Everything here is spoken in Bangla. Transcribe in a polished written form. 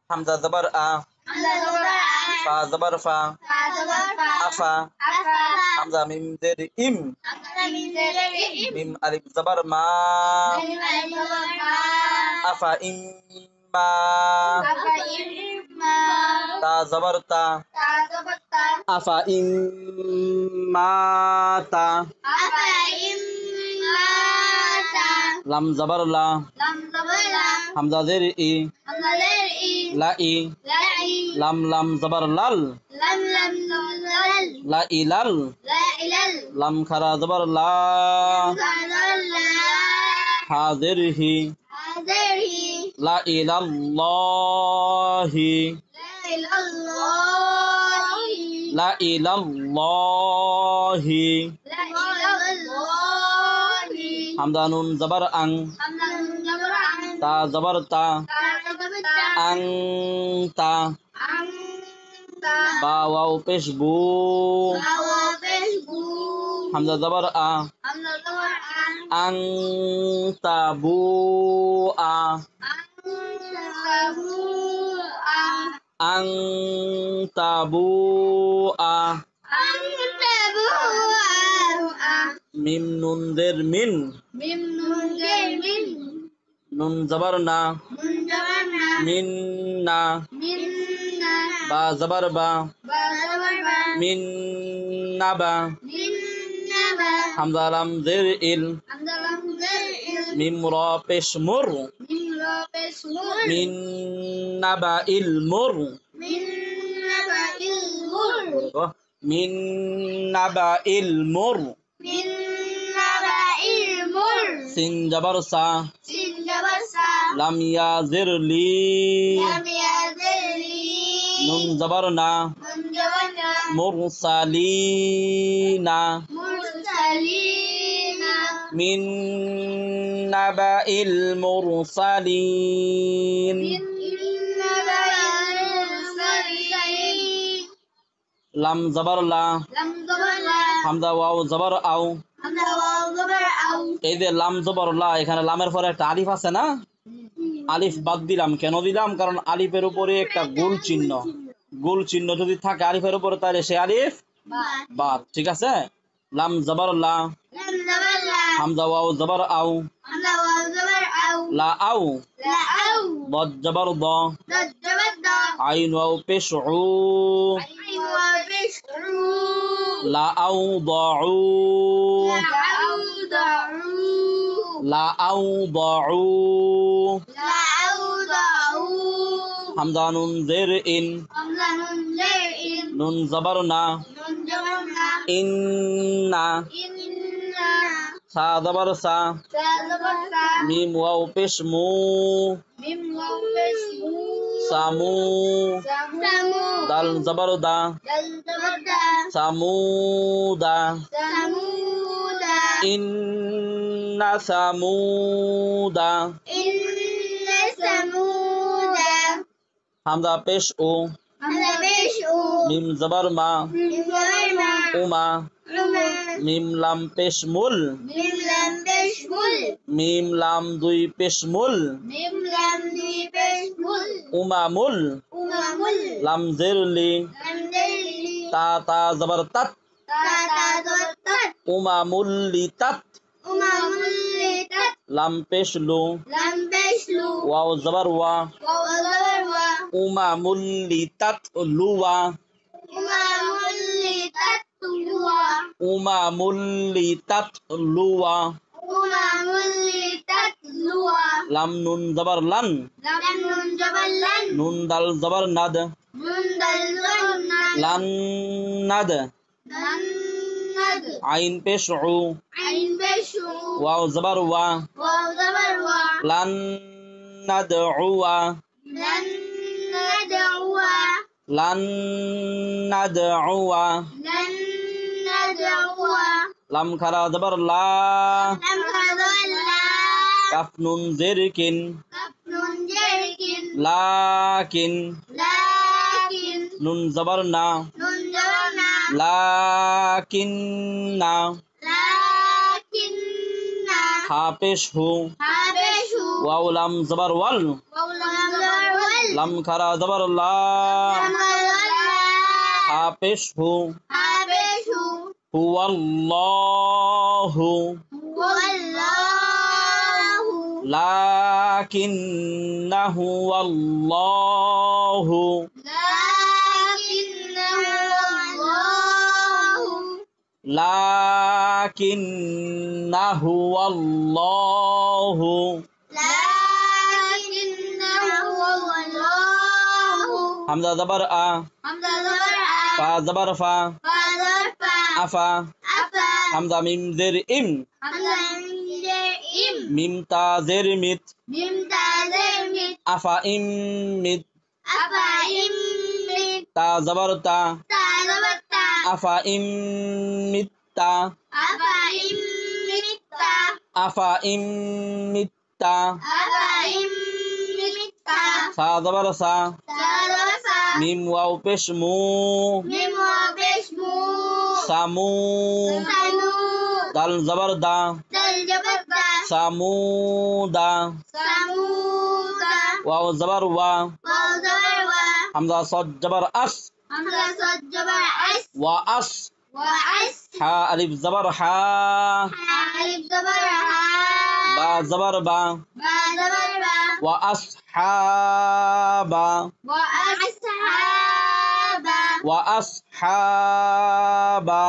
হামজা জবর আ, ফা জবর ফা, আফা, হামজা মিম জের ইম, মিম আলিফ জবর মা, আফা ইম মা, তা জবর তা, আফা ইম মা তা, লাম জবর লা, হামজা জের ই, লা ই, লাম লাম জবর লাল, লা ইলাল, লাম খারা জবর লা, হাজির হি, লা ইলাল্লাহি, লা ইলাল্লাহি, হামজা নুন জবর আং, তা জবর তা, আং তা, বা ওয়াও পেশ বু, হামজা জবর আ, আং তা বু আ, আং তা বু আ, মিম নুন দের মিন, নুন জবর না, মিন না, বা জবর বা, মিন না বা, হামজা লাম জের ইল, মিম র পেশ মুর, মিন না বা ইল মুর, মিন না বা ইল মুর, সিন জবর সা, লাম ইয়া জের লি, নুন জবর না, মুরসালিনা, মিন নাবাইল মুরসালিন, লাম জবর লা, হামজা ওয়াও জবর আও, এই যে লাম জবর লা, এখানে লামের পরে একটা আলিফ আছে না, আলিফ বাদ দিলাম, কেন দিলাম? কারণ আলিফের উপরে একটা গোল চিহ্ন, গোল চিহ্ন যদি থাকে আলিফের উপরে তাহলে সে আলিফ বাদ, ঠিক আছে? লাম জবর লা, হামজা ওয়াও জবর আও, লা আও, বদ জবর দ, আইন ওয়াও পেশ উ, লা আও দাউ, লা আও দাউ, হামজা নুন জের ইন, নুন জবর না, ইন্না, সা জবর সা, মিম ওয়াও পেশ মু, সামু, দাল জবর দা, সামুদা, ইন্না সামুদা, হামজা পেশ ও, মিম জবর মা, উমা, মিম লাম পেশ মুল, মিম লাম দুই পেশ মুল, উমামুল, লাম জের লি, তা তা জবর তাত, উমামুল্লিতাত, লাম পেশ লু, ওয়াও জবর ওয়া, উমামুল্লিতাত লুওয়া, উমামুল্লিতাত লুওয়া, লাম নুন জবর লান, নুন দাল জবর নাদ, লান নাদ, আইন পেশ উ, ওয়াও জবর ওয়া, লান নাদউয়া, লান নাদউয়া, লাম খারা জবর লা, কাফ নুন জের কিন, লাকিন, নুন জবর না, লাকিন্না, হা পেশ হু, ওয়াও লাম জবর ওয়াল, লাম খারা জবর লা হা পেশ হু হুয়াল্লাহু লাকিন্নাহু আল্লাহু লাকিন্নাহু আল্লাহু হামজা জবর আ ফা জবর ফা আফা হামজা মিম জের ইম মিম তা জের মিত আফা ইম মিত তা জবর তা আফা ইম মিত্তা আফা ইম মিত্তা সা জবর সা মিম ওয়াও পেশ মু সামু দাল জবর দা সামুদা ওয়াও জবর ওয়া হামজা সাদ জবর আস ওয়া আস হা আলিফ জবর হা বা জবর বা ওয়া আসহাবা ওয়া আসহাবা